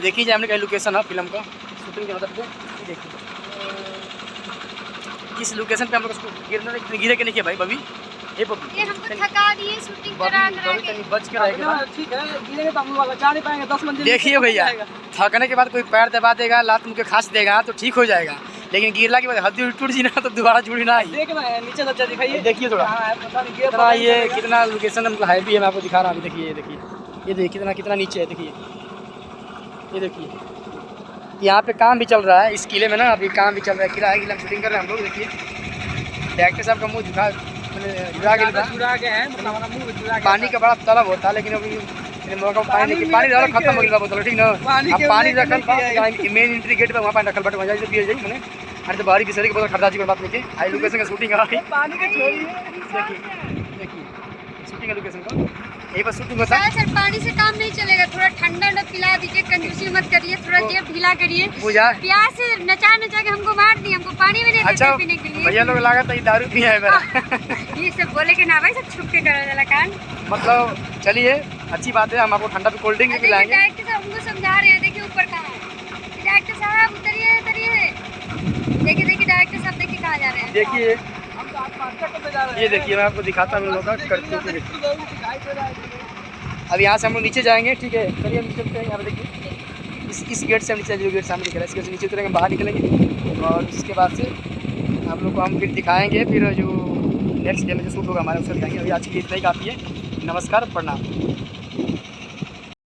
देखिए जो हमने कहीं लोकेशन है फिल्म का शूटिंग के मतलब पे देखिए इस लोकेशन पे हम लोग उसको गिरे के नहीं किया भाई बबी ये बबी ये हमको थका दिए शूटिंग करा करा के। कहीं बच के रहेगा ठीक है, गिरेंगे तो हम लोग जा नहीं पाएंगे 10 मंजिल। देखिए भैया थकने के बाद कोई पैर दबा देगा लात मुँह के खांस देगा तो ठीक हो जाएगा, लेकिन गिरला के बाद हड्डी टूट जी ना तो दोबारा जुड़ी ना आई। देखना है नीचे सच्चा दिखाइए, देखिए थोड़ा पता नहीं कितना ये कितना लोकेशन हमको हैवी है, मैं आपको दिखा रहा हूँ। देखिए ये देखिए कितना कितना नीचे है। देखिए ये देखिए यहाँ पे काम भी चल रहा है इस किले में ना, अभी काम भी चल रहा है। किला है, किला में शूटिंग कर रहे हैं हम लोग। देखिए डायरेक्टर साहब का मुँह झुका गया, पानी का बड़ा तलब होता है लेकिन अभी मौका पानी ज़्यादा खत्म हो गया बोतल ठीक ना। अब पानी रखल मेन एंट्री गेट पर वहाँ पानी रखल बट वहाँ जाए पिए जाए मैंने अरे तो बाहरी बिसरी की बोतल खरीदा जी बात लेके आई लोकेशन का शूटिंग आ रही। देखिए शूटिंग का लोकेशन का यही पर शूटिंग होता है। सर पानी से काम नहीं चलेगा, थोड़ा ठंडा ठंडा पिला दीजिए, कंजूसी मत करिए, थोड़ा जेब ढीला करिए। पूजा प्यास से नचा नचा के हमको मार दिए, हमको पानी में नहीं देते पीने के लिए। भैया लोग लागत है दारू पिया है मेरा। ये सब बोले के ना भाई सब छुप के करा जाला कान। मतलब चलिए अच्छी बात है, हम आपको ठंडा पे कोल्ड ड्रिंक भी पिलाएंगे। डायरेक्टर साहब हमको समझा रहे हैं, देखिए ऊपर कहाँ है डायरेक्टर साहब, उतरिए उतरिए। देखिए देखिए डायरेक्टर साहब देखिए कहाँ जा रहे हैं। देखिए ये देखिए मैं आपको दिखाता हूँ इन लोगों का करते। अब यहाँ से हम लोग नीचे जाएंगे ठीक है, चलिए नीचे उतरेंगे। यहाँ पे देखिए इस गेट से हम नीचे जो गेट सामने दिख रहा है इस गेट से नीचे उतरेंगे, बाहर निकलेंगे और उसके बाद से आप लोग को हम फिर दिखाएंगे फिर जो नेक्स्ट डे में जो शूट होगा हमारा उसका दिखाएंगे। अभी आज के लिए इतना ही काफ़ी है। नमस्कार प्रणाम।